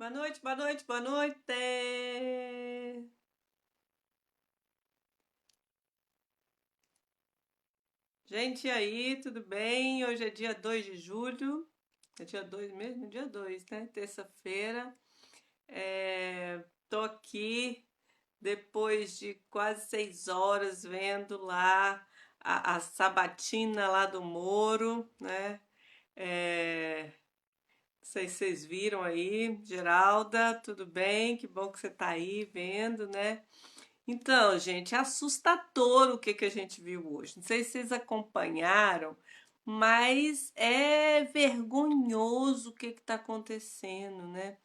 Boa noite, boa noite, boa noite. Gente, e aí, tudo bem? Hoje é dia 2 de julho. É dia 2 mesmo? Dia 2, né? Terça-feira. Tô aqui depois de quase 6 horas vendo lá a sabatina lá do Moro, né? Não sei se vocês viram aí. Geralda, tudo bem? Que bom que você tá aí vendo, né? Então, gente, é assustador o que a gente viu hoje. Não sei se vocês acompanharam, mas é vergonhoso o que está acontecendo, né?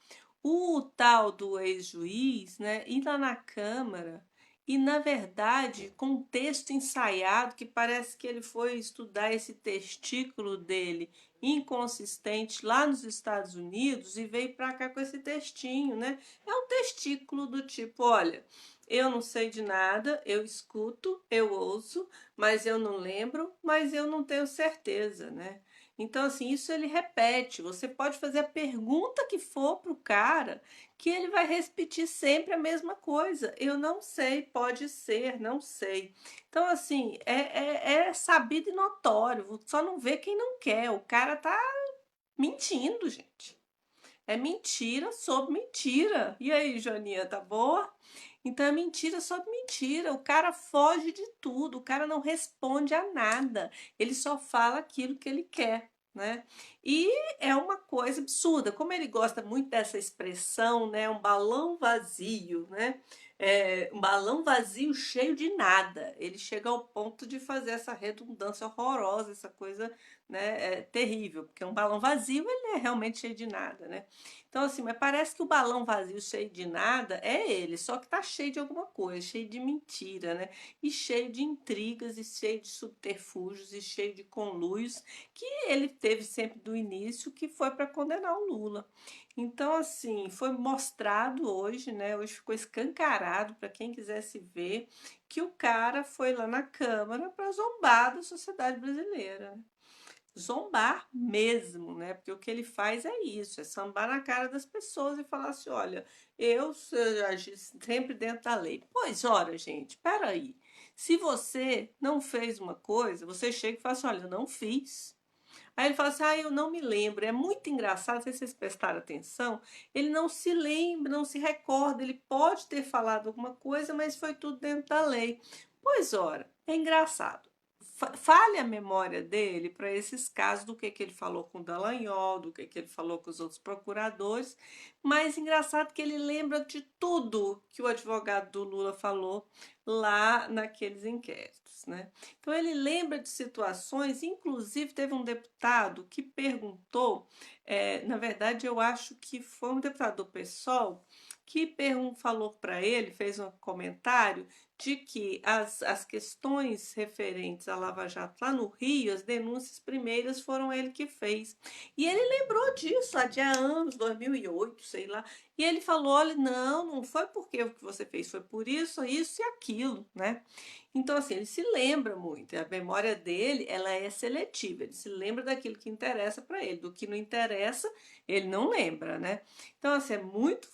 O tal do ex-juiz, né, ir lá na Câmara e, na verdade, com um texto ensaiado que parece que ele foi estudar esse testículo dele inconsistente lá nos Estados Unidos e veio para cá com esse textinho, né? É um testículo do tipo, olha, eu não sei de nada, eu escuto, eu ouço, mas eu não lembro, mas eu não tenho certeza, né? Então, assim, isso ele repete. Você pode fazer a pergunta que for para o cara, que ele vai repetir sempre a mesma coisa. Eu não sei, pode ser, não sei. Então, assim, é sabido e notório. Só não vê quem não quer. O cara tá mentindo, gente. É mentira sobre mentira. E aí, Joaninha, tá boa? Então é mentira sobre mentira. O cara foge de tudo, o cara não responde a nada. Ele só fala aquilo que ele quer, né? E é uma coisa absurda. Como ele gosta muito dessa expressão, né? Um balão vazio, né? Um balão vazio cheio de nada. Ele chega ao ponto de fazer essa redundância horrorosa, essa coisa, né, terrível, porque um balão vazio ele é realmente cheio de nada, né? Então, assim, mas parece que o balão vazio cheio de nada é ele, só que tá cheio de alguma coisa, cheio de mentira, né? E cheio de intrigas, e cheio de subterfúgios, e cheio de conluios, que ele teve sempre do início, que foi para condenar o Lula. Então, assim, foi mostrado hoje, né? Hoje ficou escancarado para quem quisesse ver que o cara foi lá na Câmara para zombar da sociedade brasileira, né? Zombar mesmo, né? Porque o que ele faz é isso, é sambar na cara das pessoas e falar assim, olha, eu agi sempre dentro da lei. Pois, ora, gente, peraí. Se você não fez uma coisa, você chega e fala assim, olha, eu não fiz. Aí ele fala assim, ah, eu não me lembro. É muito engraçado, não sei se vocês prestaram atenção, ele não se lembra, não se recorda, ele pode ter falado alguma coisa, mas foi tudo dentro da lei. Pois, ora, é engraçado. Fale a memória dele para esses casos do que ele falou com o Dallagnol, do que ele falou com os outros procuradores, mas engraçado que ele lembra de tudo que o advogado do Lula falou lá naqueles inquéritos, né? Então ele lembra de situações, inclusive teve um deputado que perguntou, na verdade eu acho que foi um deputado do PSOL que falou para ele, fez um comentário de que as questões referentes à Lava Jato lá no Rio, as denúncias primeiras foram ele que fez. E ele lembrou disso há anos, 2008, sei lá. E ele falou: olha, não, não foi porque o que você fez, foi por isso, isso e aquilo, né? Então, assim, ele se lembra muito. A memória dele, ela é seletiva. Ele se lembra daquilo que interessa para ele. Do que não interessa, ele não lembra, né? Então, assim, é muito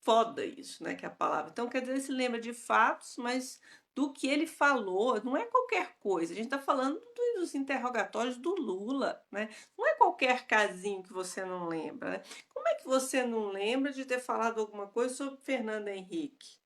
foda isso, né? Que é a palavra. Então, quer dizer, ele se lembra de fatos, mas do que ele falou, não é qualquer coisa. A gente está falando dos interrogatórios do Lula, né? Não é qualquer casinho que você não lembra, né? Como é que você não lembra de ter falado alguma coisa sobre Fernando Henrique,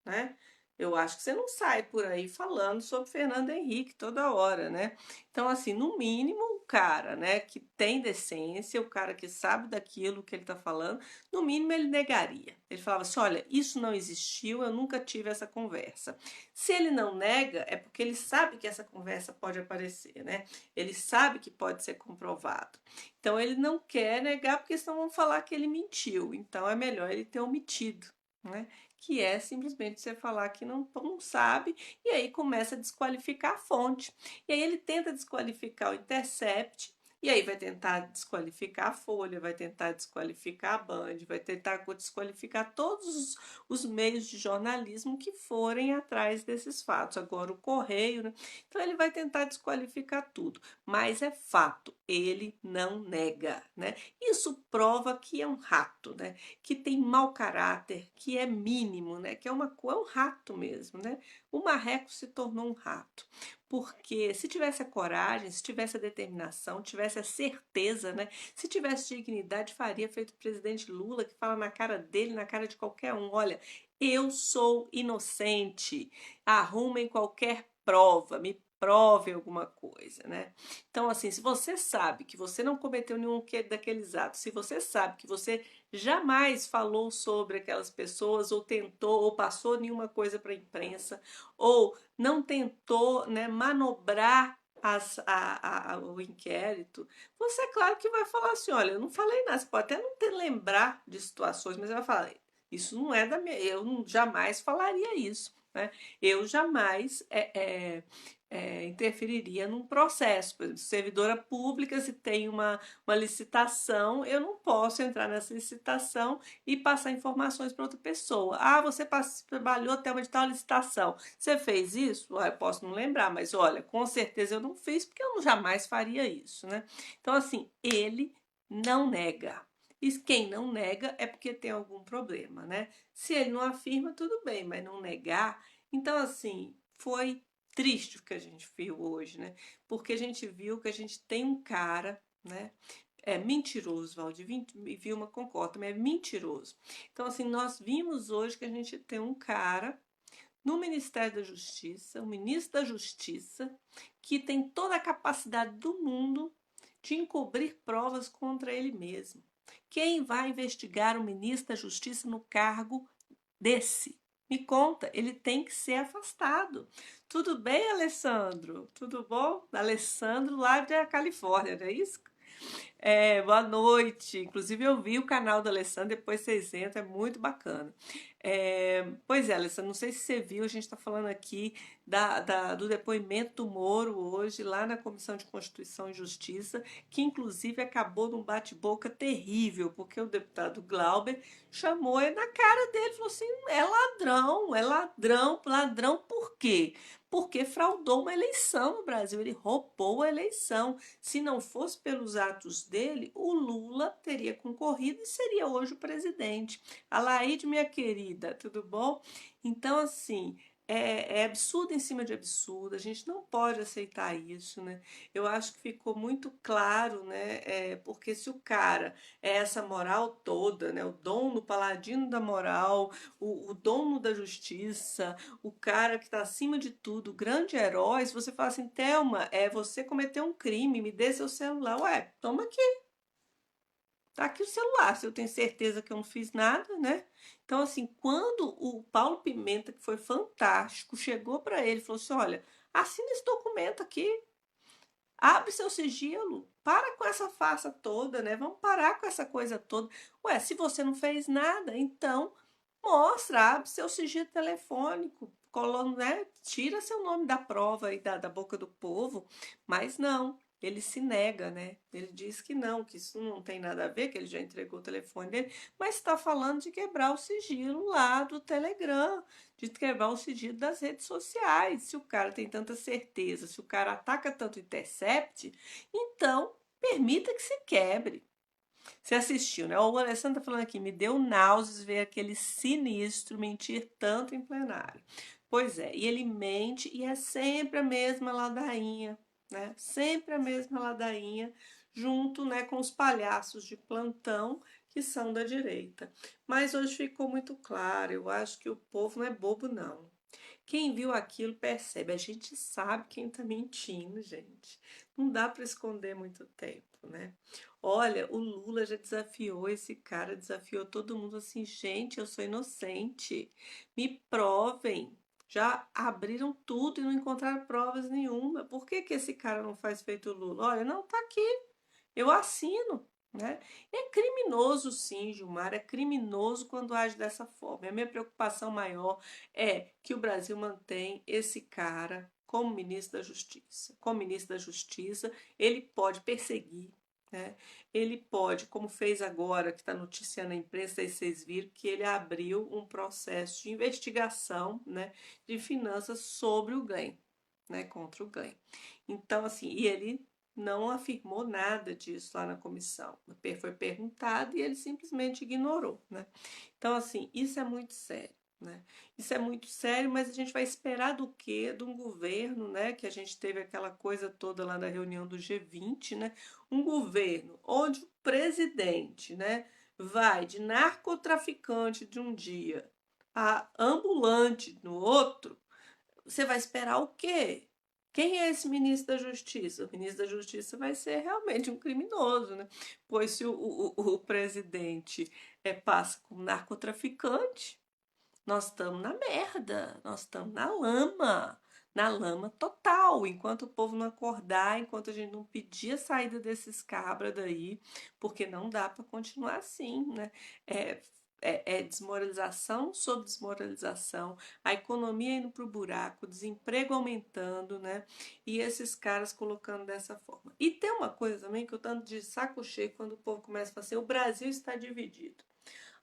né? Eu acho que você não sai por aí falando sobre Fernando Henrique toda hora, né? Então, assim, no mínimo, o cara, né, que tem decência, o cara que sabe daquilo que ele está falando, no mínimo ele negaria. Ele falava assim: olha, isso não existiu, eu nunca tive essa conversa. Se ele não nega, é porque ele sabe que essa conversa pode aparecer, né? Ele sabe que pode ser comprovado. Então, ele não quer negar, porque senão vão falar que ele mentiu. Então, é melhor ele ter omitido, né? Que é simplesmente você falar que não sabe, e aí começa a desqualificar a fonte. E aí ele tenta desqualificar o Intercept E aí vai tentar desqualificar a Folha, vai tentar desqualificar a Band, vai tentar desqualificar todos os meios de jornalismo que forem atrás desses fatos. Agora o Correio, né? Então ele vai tentar desqualificar tudo, mas é fato, ele não nega, né? Isso prova que é um rato, né? Que tem mau caráter, que é mínimo, né? Que é um rato mesmo, né? O marreco se tornou um rato. Porque se tivesse a coragem, se tivesse a determinação, tivesse a certeza, né? Se tivesse dignidade, faria feito o presidente Lula, que fala na cara dele, na cara de qualquer um: olha, eu sou inocente, arrumem qualquer prova, me provem alguma coisa, né? Então, assim, se você sabe que você não cometeu nenhum daqueles atos, se você sabe que você jamais falou sobre aquelas pessoas, ou tentou, ou passou nenhuma coisa para a imprensa, ou não tentou, né, manobrar o inquérito, você é claro que vai falar assim: olha, eu não falei nada. Você pode até não ter lembrar de situações, mas você vai falar: isso não é da minha, eu não, jamais falaria isso, né? Eu jamais interferiria num processo. Por exemplo, servidora pública, se tem uma licitação, eu não posso entrar nessa licitação e passar informações para outra pessoa. Ah, você trabalhou até uma de tal licitação. Você fez isso? Ah, eu posso não lembrar, mas olha, com certeza eu não fiz, porque eu jamais faria isso, né? Então, assim, ele não nega. E quem não nega é porque tem algum problema, né? Se ele não afirma, tudo bem, mas não negar. Então, assim, foi triste o que a gente viu hoje, né? Porque a gente viu que a gente tem um cara, né? É mentiroso, Valdir, Vilma concorda, mas é mentiroso. Então, assim, nós vimos hoje que a gente tem um cara no Ministério da Justiça, o ministro da Justiça, que tem toda a capacidade do mundo de encobrir provas contra ele mesmo. Quem vai investigar o ministro da Justiça no cargo desse? Me conta, ele tem que ser afastado. Tudo bem, Alessandro? Tudo bom? Alessandro lá da Califórnia, não é isso? Boa noite. Inclusive, eu vi o canal do Alessandro, depois vocês entram, é muito bacana. Pois é, Alessandro, não sei se você viu, a gente está falando aqui do depoimento do Moro hoje, lá na Comissão de Constituição e Justiça, que inclusive acabou num bate-boca terrível, porque o deputado Glauber chamou ele na cara dele, falou assim: é ladrão, ladrão por quê? Porque fraudou uma eleição no Brasil, ele roubou a eleição. Se não fosse pelos atos dele, o Lula teria concorrido e seria hoje o presidente. Alaide, minha querida, tudo bom? Então, assim, é absurdo em cima de absurdo, a gente não pode aceitar isso, né? Eu acho que ficou muito claro, né? Porque se o cara é essa moral toda, né? O dono, o paladino da moral, o dono da justiça, o cara que está acima de tudo, o grande herói, se você fala assim: Thelma, você cometeu um crime, me dê seu celular. Ué, toma aqui. Tá aqui o celular, se eu tenho certeza que eu não fiz nada, né? Então, assim, quando o Paulo Pimenta, que foi fantástico, chegou para ele e falou assim: olha, assina esse documento aqui, abre seu sigilo, para com essa farsa toda, né? Vamos parar com essa coisa toda. Ué, se você não fez nada, então mostra, abre seu sigilo telefônico, né? Tira seu nome da prova aí da boca do povo, mas não. Ele se nega, né? Ele diz que não, que isso não tem nada a ver, que ele já entregou o telefone dele, mas está falando de quebrar o sigilo lá do Telegram, de quebrar o sigilo das redes sociais. Se o cara tem tanta certeza, se o cara ataca tanto o Intercept, então permita que se quebre. Você assistiu, né? O Alessandro tá falando aqui: me deu náuseas ver aquele sinistro mentir tanto em plenário. Pois é, e ele mente e é sempre a mesma ladainha, né? Sempre a mesma ladainha, junto, né, com os palhaços de plantão que são da direita. Mas hoje ficou muito claro, eu acho que o povo não é bobo, não. Quem viu aquilo percebe, a gente sabe quem tá mentindo, gente. Não dá para esconder muito tempo, né? Olha, o Lula já desafiou esse cara, desafiou todo mundo assim: gente, eu sou inocente, me provem. Já abriram tudo e não encontraram provas nenhuma. Por que que esse cara não faz feito o Lula? Olha, não, tá aqui, eu assino, né? É criminoso, sim, Gilmar, é criminoso quando age dessa forma. A minha preocupação maior é que o Brasil mantém esse cara como ministro da Justiça. Como ministro da Justiça, ele pode perseguir, né? Ele pode, como fez agora, que está noticiando a imprensa, aí vocês viram que ele abriu um processo de investigação, né, de finanças sobre o Glenn, né, contra o Glenn. Então, assim, e ele não afirmou nada disso lá na comissão. Foi perguntado e ele simplesmente ignorou, né? Então, assim, isso é muito sério, né? Isso é muito sério, mas a gente vai esperar do quê? De um governo, né? Que a gente teve aquela coisa toda lá na reunião do G20, né? Um governo onde o presidente, né, vai de narcotraficante de um dia a ambulante no outro, você vai esperar o quê? Quem é esse ministro da Justiça? O ministro da Justiça vai ser realmente um criminoso, né? Pois se o presidente passa como narcotraficante, nós estamos na merda, nós estamos na lama total, enquanto o povo não acordar, enquanto a gente não pedir a saída desses cabras daí, porque não dá para continuar assim, né? É, é desmoralização sobre desmoralização, a economia indo para o buraco, o desemprego aumentando, né? E esses caras colocando dessa forma. E tem uma coisa também que eu tanto de saco cheio quando o povo começa a falar assim, o Brasil está dividido.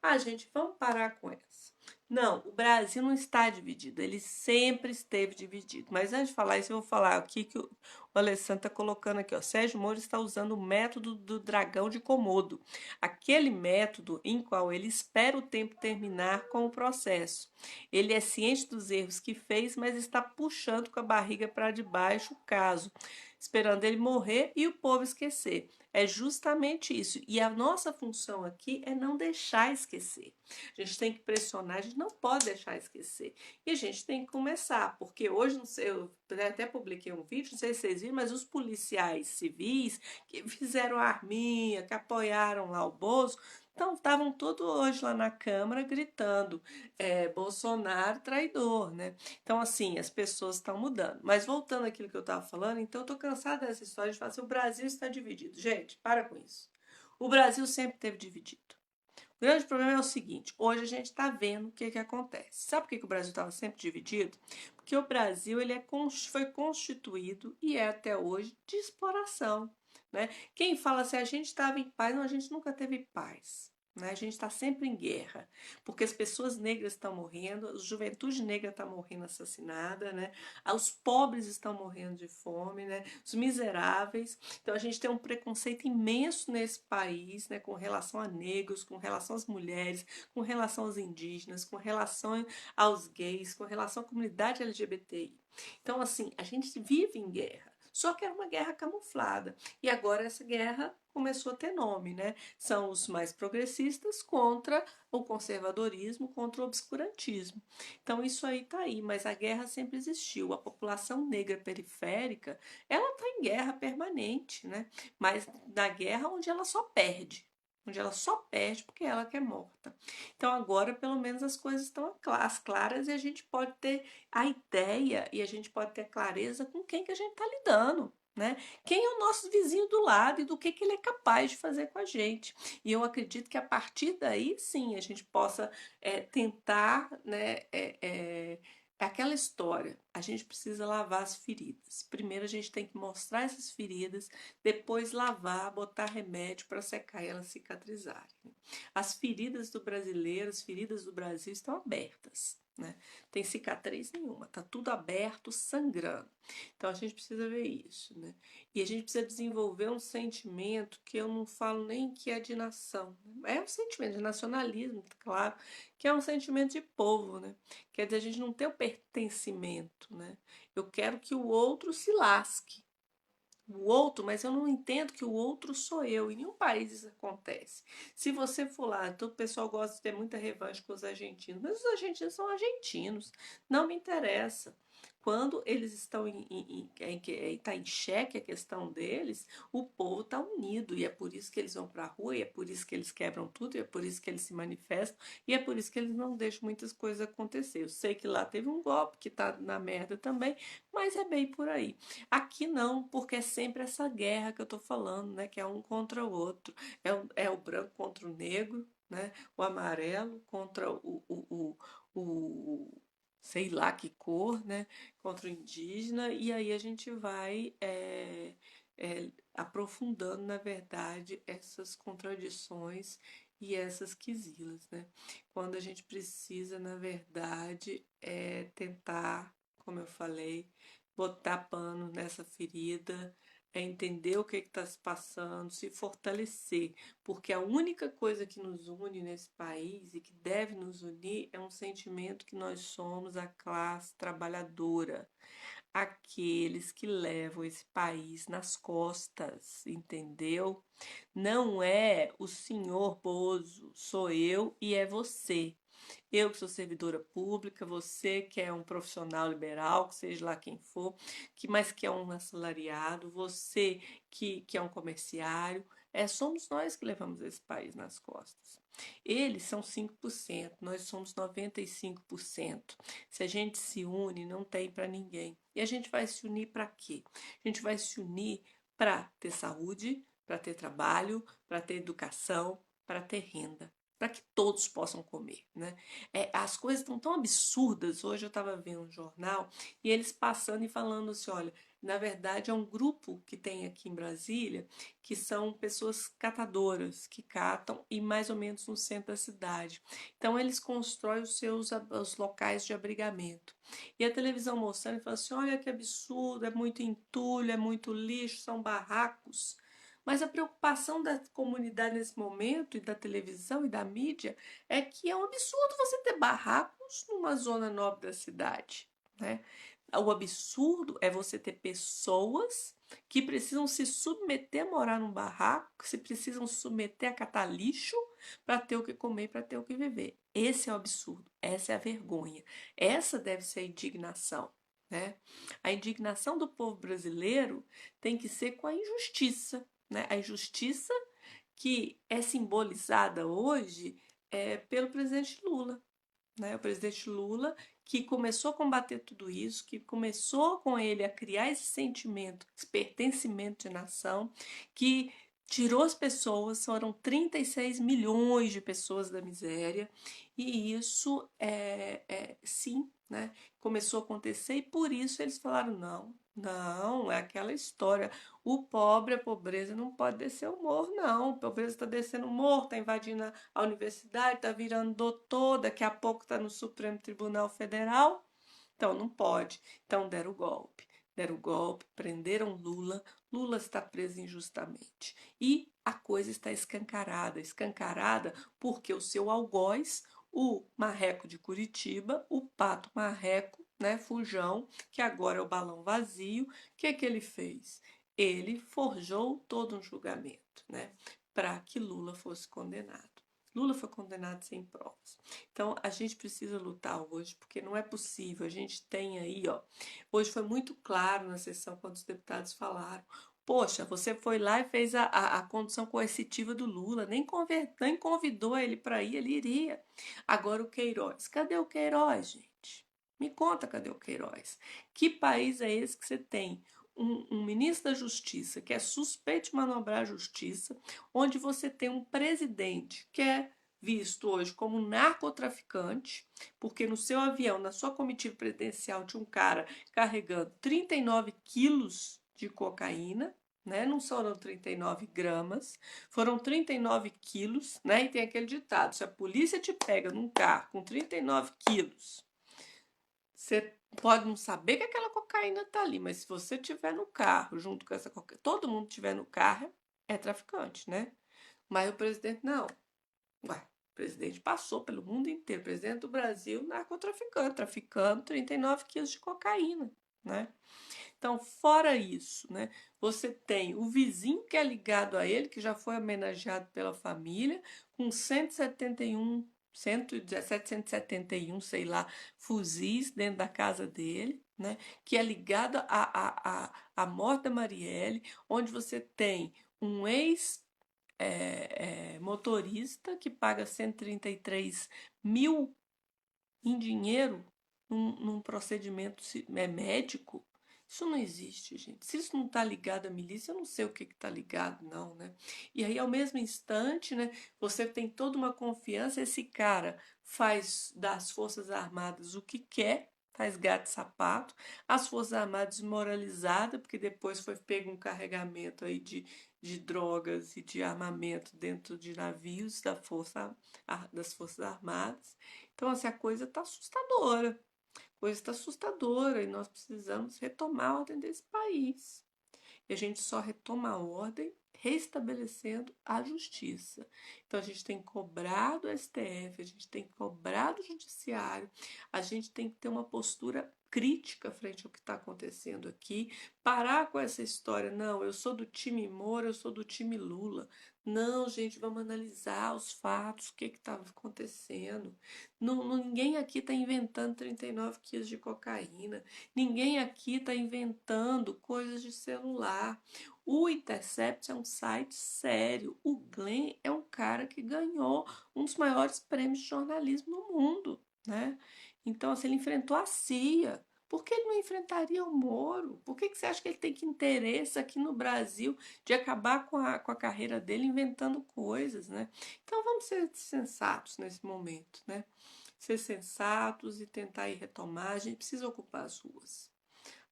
Ah, gente, vamos parar com essa. Não, o Brasil não está dividido, ele sempre esteve dividido. Mas antes de falar isso, eu vou falar aqui que o Alessandro está colocando aqui, ó. Sérgio Moro está usando o método do dragão de Komodo, aquele método em qual ele espera o tempo terminar com o processo. Ele é ciente dos erros que fez, mas está puxando com a barriga para debaixo o caso, esperando ele morrer e o povo esquecer. É justamente isso. E a nossa função aqui é não deixar esquecer. A gente tem que pressionar, a gente não pode deixar esquecer. E a gente tem que começar, porque hoje, não sei, eu até publiquei um vídeo, não sei se vocês viram, mas os policiais civis que fizeram a arminha, que apoiaram lá o Bozo, então estavam todos hoje lá na Câmara gritando Bolsonaro traidor, né? Então, assim, as pessoas estão mudando. Mas voltando àquilo que eu estava falando, então eu estou cansada dessa história de falar assim, o Brasil está dividido. Gente, para com isso. O Brasil sempre esteve dividido. O grande problema é o seguinte, hoje a gente está vendo o que acontece. Sabe por que o Brasil estava sempre dividido? Porque o Brasil foi constituído e é até hoje de exploração. Né? Quem fala assim, a gente estava em paz, não, a gente nunca teve paz. Né? A gente está sempre em guerra, porque as pessoas negras estão morrendo, a juventude negra está morrendo assassinada, né? Os pobres estão morrendo de fome, né? Os miseráveis. Então a gente tem um preconceito imenso nesse país, né? Com relação a negros, com relação às mulheres, com relação aos indígenas, com relação aos gays, com relação à comunidade LGBTI. Então, assim, a gente vive em guerra. Só que era uma guerra camuflada. E agora essa guerra começou a ter nome, né? São os mais progressistas contra o conservadorismo, contra o obscurantismo. Então isso aí tá aí, mas a guerra sempre existiu. A população negra periférica, ela tá em guerra permanente, né? Mas na guerra onde ela só perde. Onde ela só perde porque ela que é morta. Então agora pelo menos as coisas estão claras e a gente pode ter a ideia e a gente pode ter clareza com quem que a gente está lidando. Né? Quem é o nosso vizinho do lado e do que ele é capaz de fazer com a gente. E eu acredito que a partir daí, sim, a gente possa tentar, né, aquela história. A gente precisa lavar as feridas. Primeiro a gente tem que mostrar essas feridas, depois lavar, botar remédio para secar e elas cicatrizarem. As feridas do brasileiro, as feridas do Brasil estão abertas. Né? Tem cicatriz nenhuma, tá tudo aberto, sangrando. Então a gente precisa ver isso, né? E a gente precisa desenvolver um sentimento que eu não falo nem que é de nação, né? É um sentimento de nacionalismo, claro, que é um sentimento de povo, né? Quer dizer, a gente não tem o pertencimento, né? Eu quero que o outro se lasque. O outro, mas eu não entendo que o outro sou eu. Em nenhum país isso acontece. Se você for lá, todo o pessoal gosta de ter muita revanche com os argentinos, mas os argentinos são argentinos. Não me interessa. Quando eles estão tá em xeque a questão deles, o povo está unido e é por isso que eles vão para a rua, e é por isso que eles quebram tudo, e é por isso que eles se manifestam, e é por isso que eles não deixam muitas coisas acontecer. Eu sei que lá teve um golpe que está na merda também, mas é bem por aí. Aqui não, porque é sempre essa guerra que eu tô falando, né? Que é um contra o outro. É o branco contra o negro, né? O amarelo contra o sei lá que cor, né, contra o indígena, e aí a gente vai aprofundando, na verdade, essas contradições e essas quisilas, né? Quando a gente precisa, na verdade, tentar, como eu falei, botar pano nessa ferida, entender o que está se passando, se fortalecer, porque a única coisa que nos une nesse país e que deve nos unir é um sentimento que nós somos a classe trabalhadora, aqueles que levam esse país nas costas, entendeu? Não é o senhor Bozo, sou eu e é você. Eu que sou servidora pública, você que é um profissional liberal, que seja lá quem for, mas que é um assalariado, você que é um comerciário, somos nós que levamos esse país nas costas. Eles são 5%, nós somos 95%. Se a gente se une, não tem para ninguém. E a gente vai se unir para quê? A gente vai se unir para ter saúde, para ter trabalho, para ter educação, para ter renda, para que todos possam comer, né? As coisas estão tão absurdas. Hoje eu estava vendo um jornal e eles passando e falando assim, olha, na verdade é um grupo que tem aqui em Brasília que são pessoas catadoras que catam e mais ou menos no centro da cidade. Então eles constroem os locais de abrigamento. E a televisão mostrando e fala assim, olha que absurdo, é muito entulho, é muito lixo, são barracos. Mas a preocupação da comunidade nesse momento, e da televisão e da mídia, é que é um absurdo você ter barracos numa zona nobre da cidade, né? O absurdo é você ter pessoas que precisam se submeter a morar num barraco, que se precisam submeter a catar lixo para ter o que comer, para ter o que viver. Esse é o absurdo, essa é a vergonha, essa deve ser a indignação, né? A indignação do povo brasileiro tem que ser com a injustiça, né? A injustiça que é simbolizada hoje pelo presidente Lula, né? O presidente Lula que começou a combater tudo isso, que começou com ele a criar esse sentimento, esse pertencimento de nação, que tirou as pessoas, foram 36 milhões de pessoas da miséria, e isso sim, né, começou a acontecer, e por isso eles falaram, não, não, é aquela história, o pobre, a pobreza não pode descer o morro, não, a pobreza está descendo o morro, está invadindo a universidade, está virando doutor, daqui a pouco está no Supremo Tribunal Federal, então não pode. Então deram o golpe. Deram o golpe, prenderam Lula, Lula está preso injustamente. E a coisa está escancarada, escancarada porque o seu algoz, o Marreco de Curitiba, o Pato Marreco, né, Fujão, que agora é o balão vazio, o que ele fez? Ele forjou todo um julgamento, né, para que Lula fosse condenado. Lula foi condenado sem provas. Então a gente precisa lutar hoje, porque não é possível. A gente tem aí, ó. Hoje foi muito claro na sessão quando os deputados falaram. Poxa, você foi lá e fez a condução coercitiva do Lula, nem convidou ele para ir, ele iria. Agora o Queiroz. Cadê o Queiroz, gente? Me conta, cadê o Queiroz? Que país é esse que você tem um ministro da Justiça que é suspeito de manobrar a justiça, onde você tem um presidente que é visto hoje como um narcotraficante, porque no seu avião, na sua comitiva presidencial, tinha um cara carregando 39 quilos de cocaína, né? Não foram 39 gramas, foram 39 quilos, né? E tem aquele ditado: se a polícia te pega num carro com 39 quilos, você pode não saber que aquela cocaína tá ali, mas se você tiver no carro junto com essa cocaína, todo mundo tiver no carro, é traficante, né? Mas o presidente não. Ué, o presidente passou pelo mundo inteiro, o presidente do Brasil, narcotraficante, traficando 39 quilos de cocaína, né? Então, fora isso, né, você tem o vizinho que é ligado a ele, que já foi homenageado pela família, com 171, 117, 171, sei lá, fuzis dentro da casa dele, né, que é ligado à morte da Marielle, onde você tem um ex motorista que paga 133 mil em dinheiro num procedimento médico. Isso não existe, gente. Se isso não está ligado à milícia, eu não sei o que está ligado, não, né? E aí, ao mesmo instante, né, você tem toda uma confiança. Esse cara faz das Forças Armadas o que quer, faz gato e sapato, as Forças Armadas desmoralizadas, porque depois foi pego um carregamento aí de drogas e de armamento dentro de navios das Forças Armadas. Então, assim, a coisa está assustadora. A coisa está assustadora e nós precisamos retomar a ordem desse país. E a gente só retoma a ordem restabelecendo a justiça. Então a gente tem cobrado o STF, a gente tem cobrado o judiciário, a gente tem que ter uma postura crítica frente ao que está acontecendo aqui, parar com essa história, não, eu sou do time Moro, eu sou do time Lula. Não, gente, vamos analisar os fatos, o que estava acontecendo. Ninguém aqui está inventando 39 quilos de cocaína. Ninguém aqui está inventando coisas de celular. O Intercept é um site sério. O Glenn é um cara que ganhou um dos maiores prêmios de jornalismo no mundo, né? Então, assim, ele enfrentou a CIA. Por que ele não enfrentaria o Moro? Por que você acha que ele tem que interesse aqui no Brasil de acabar com a carreira dele inventando coisas, né? Então, vamos ser sensatos nesse momento, né? Ser sensatos e tentar ir retomar. A gente precisa ocupar as ruas.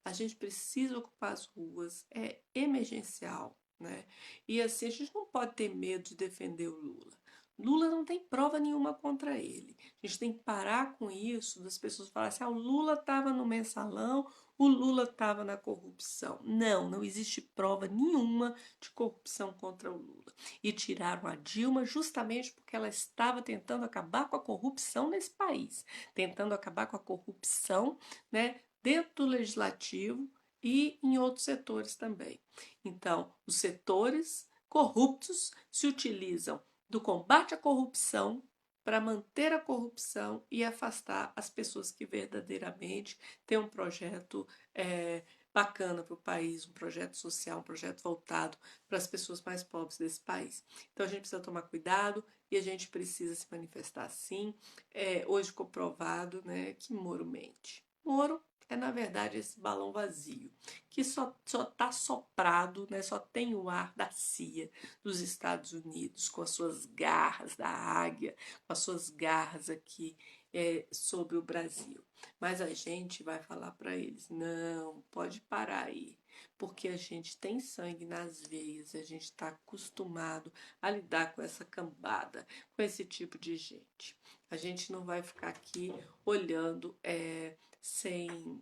A gente precisa ocupar as ruas, é emergencial, né? E assim, a gente não pode ter medo de defender o Lula. Lula não tem prova nenhuma contra ele. A gente tem que parar com isso, das pessoas falarem assim, o Lula estava no mensalão, o Lula estava na corrupção. Não, não existe prova nenhuma de corrupção contra o Lula. E tiraram a Dilma justamente porque ela estava tentando acabar com a corrupção nesse país, tentando acabar com a corrupção, né, dentro do legislativo e em outros setores também. Então, os setores corruptos se utilizam do combate à corrupção para manter a corrupção e afastar as pessoas que verdadeiramente têm um projeto bacana para o país, um projeto social, um projeto voltado para as pessoas mais pobres desse país. Então a gente precisa tomar cuidado e a gente precisa se manifestar sim. Hoje ficou provado, né, que Moro mente. Moro é, na verdade, esse balão vazio, que só está soprado, né, só tem o ar da CIA dos Estados Unidos, com as suas garras da águia, com as suas garras aqui sobre o Brasil. Mas a gente vai falar para eles, não, pode parar aí, porque a gente tem sangue nas veias, a gente está acostumado a lidar com essa cambada, com esse tipo de gente. A gente não vai ficar aqui olhando sem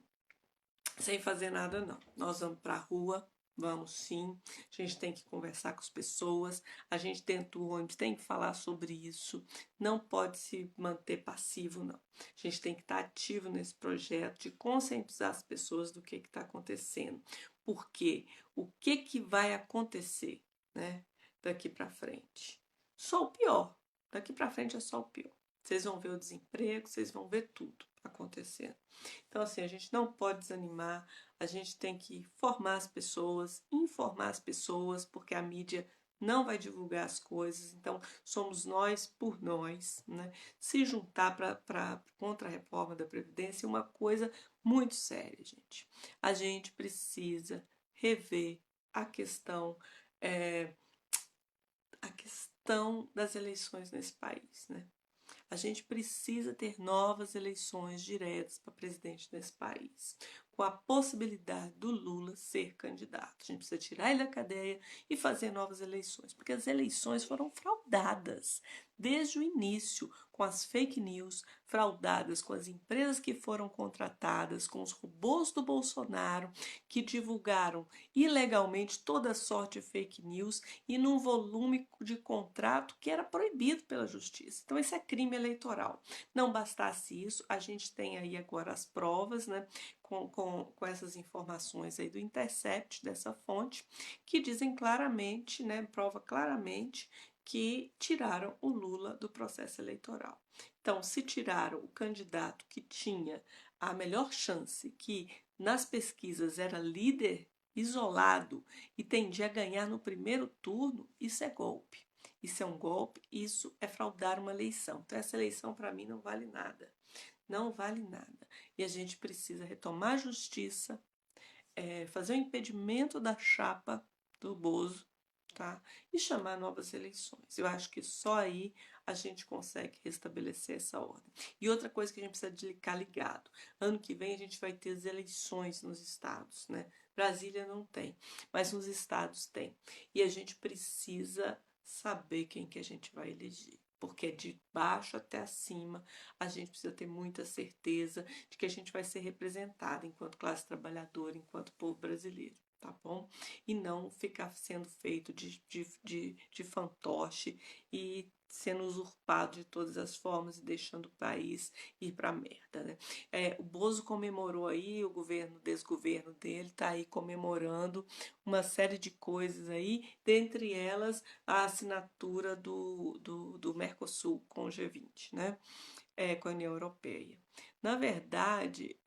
fazer nada, não. Nós vamos para a rua, vamos sim. A gente tem que conversar com as pessoas. A gente dentro do ônibus tem que falar sobre isso. Não pode se manter passivo, não. A gente tem que estar ativo nesse projeto de conscientizar as pessoas do que está acontecendo. Porque o que vai acontecer, né, daqui para frente? Só o pior. Daqui para frente é só o pior. Vocês vão ver o desemprego, vocês vão ver tudo acontecendo. Então, assim, a gente não pode desanimar, a gente tem que formar as pessoas, informar as pessoas, porque a mídia não vai divulgar as coisas, então somos nós por nós, né? Se juntar para contra a reforma da Previdência é uma coisa muito séria, gente. A gente precisa rever a questão, a questão das eleições nesse país, né? A gente precisa ter novas eleições diretas para presidente desse país, com a possibilidade do Lula ser candidato. A gente precisa tirar ele da cadeia e fazer novas eleições, porque as eleições foram fraudadas desde o início, com as fake news, fraudadas com as empresas que foram contratadas, com os robôs do Bolsonaro, que divulgaram ilegalmente toda sorte de fake news e num volume de contrato que era proibido pela justiça. Então, esse é crime eleitoral. Não bastasse isso, a gente tem aí agora as provas, né, com essas informações aí do Intercept, dessa fonte, que dizem claramente, né, prova claramente que tiraram o Lula do processo eleitoral. Então, se tiraram o candidato que tinha a melhor chance, que nas pesquisas era líder isolado e tendia a ganhar no primeiro turno, isso é golpe. Isso é um golpe, isso é fraudar uma eleição. Então, essa eleição, para mim, não vale nada. Não vale nada. E a gente precisa retomar a justiça, fazer o impedimento da chapa do Bozo, tá? E chamar novas eleições. Eu acho que só aí a gente consegue restabelecer essa ordem. E outra coisa que a gente precisa de ficar ligado, ano que vem a gente vai ter as eleições nos estados, né? Brasília não tem, mas nos estados tem. E a gente precisa saber quem que a gente vai eleger. Porque de baixo até acima a gente precisa ter muita certeza de que a gente vai ser representada enquanto classe trabalhadora, enquanto povo brasileiro, tá bom? E não ficar sendo feito de fantoche e sendo usurpado de todas as formas e deixando o país ir pra merda, né? O Bozo comemorou aí, o governo, desgoverno dele tá aí comemorando uma série de coisas aí, dentre elas a assinatura do Mercosul com o G20, né? Com a União Europeia. Na verdade,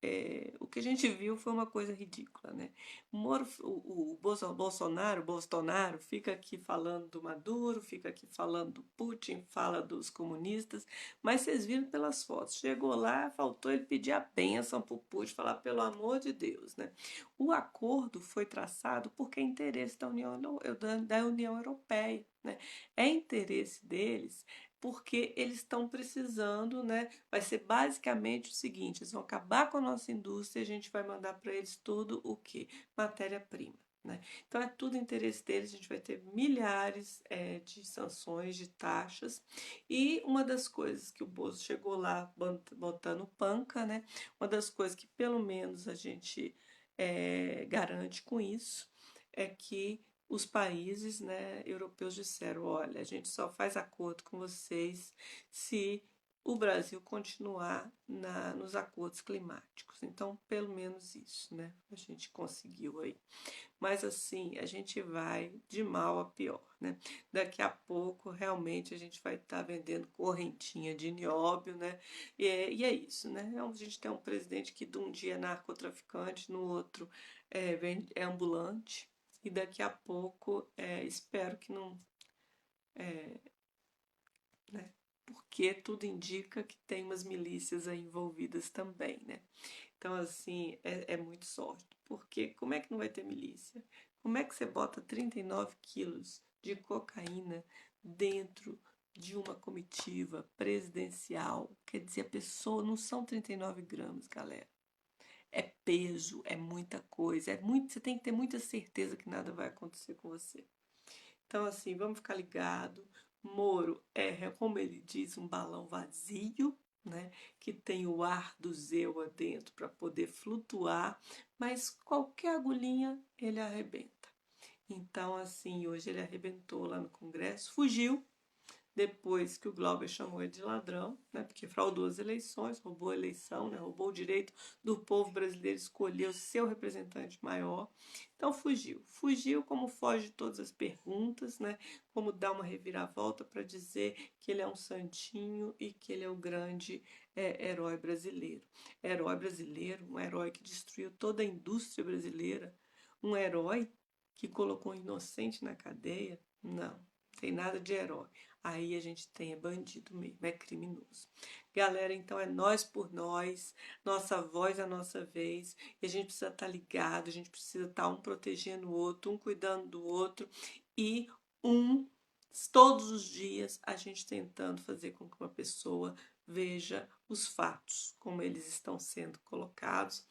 o que a gente viu foi uma coisa ridícula, né? O Bolsonaro fica aqui falando do Maduro, fica aqui falando do Putin, fala dos comunistas, mas vocês viram pelas fotos. Chegou lá, faltou ele pedir a bênção para o Putin, falar pelo amor de Deus, né? O acordo foi traçado porque é interesse da União Europeia, né? É interesse deles porque eles estão precisando, né? Vai ser basicamente o seguinte: eles vão acabar com a nossa indústria e a gente vai mandar para eles tudo o quê? Matéria-prima. Né? Então é tudo interesse deles, a gente vai ter milhares de sanções, de taxas, e uma das coisas que o Bozo chegou lá botando panca, né? Uma das coisas que pelo menos a gente garante com isso é que os países, né, europeus disseram: olha, a gente só faz acordo com vocês se o Brasil continuar nos acordos climáticos. Então, pelo menos isso, né, a gente conseguiu aí. Mas assim, a gente vai de mal a pior, né? Daqui a pouco, realmente, a gente vai estar vendendo correntinha de nióbio, né? E é isso, né? A gente tem um presidente que de um dia é narcotraficante, no outro é ambulante, e daqui a pouco espero que não, né? Porque tudo indica que tem umas milícias aí envolvidas também, né? Então, assim, é muito sorte. Porque como é que não vai ter milícia? Como é que você bota 39 quilos de cocaína dentro de uma comitiva presidencial? Quer dizer, a pessoa não são 39 gramas, galera. É peso, é muita coisa, você tem que ter muita certeza que nada vai acontecer com você. Então, assim, vamos ficar ligado. Moro como ele diz, um balão vazio, né? Que tem o ar do Zewa dentro para poder flutuar, mas qualquer agulhinha ele arrebenta. Então, assim, hoje ele arrebentou lá no Congresso, fugiu, depois que o Glauber chamou ele de ladrão, né, porque fraudou as eleições, roubou a eleição, né, roubou o direito do povo brasileiro escolher o seu representante maior. Então fugiu. Fugiu como foge de todas as perguntas, né, como dá uma reviravolta para dizer que ele é um santinho e que ele é o grande herói brasileiro. Herói brasileiro, um herói que destruiu toda a indústria brasileira, um herói que colocou um inocente na cadeia. Não tem nada de herói. Aí a gente tem bandido mesmo, é criminoso. Galera, então é nós por nós, nossa voz é a nossa vez, e a gente precisa estar ligado, a gente precisa estar um protegendo o outro, um cuidando do outro, e todos os dias, a gente tentando fazer com que uma pessoa veja os fatos, como eles estão sendo colocados,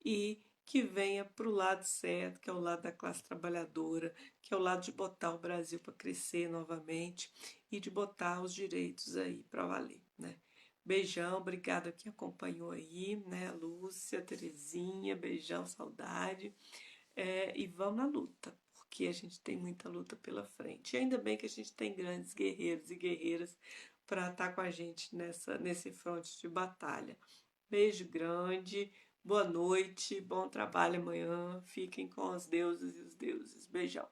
e que venha para o lado certo, que é o lado da classe trabalhadora, que é o lado de botar o Brasil para crescer novamente e de botar os direitos aí para valer, né? Beijão, obrigada que acompanhou aí, né? Lúcia, Terezinha, beijão, saudade. E vamos na luta, porque a gente tem muita luta pela frente. E ainda bem que a gente tem grandes guerreiros e guerreiras para estar com a gente nesse fronte de batalha. Beijo grande, boa noite, bom trabalho amanhã. Fiquem com os deuses e os deuses. Beijão.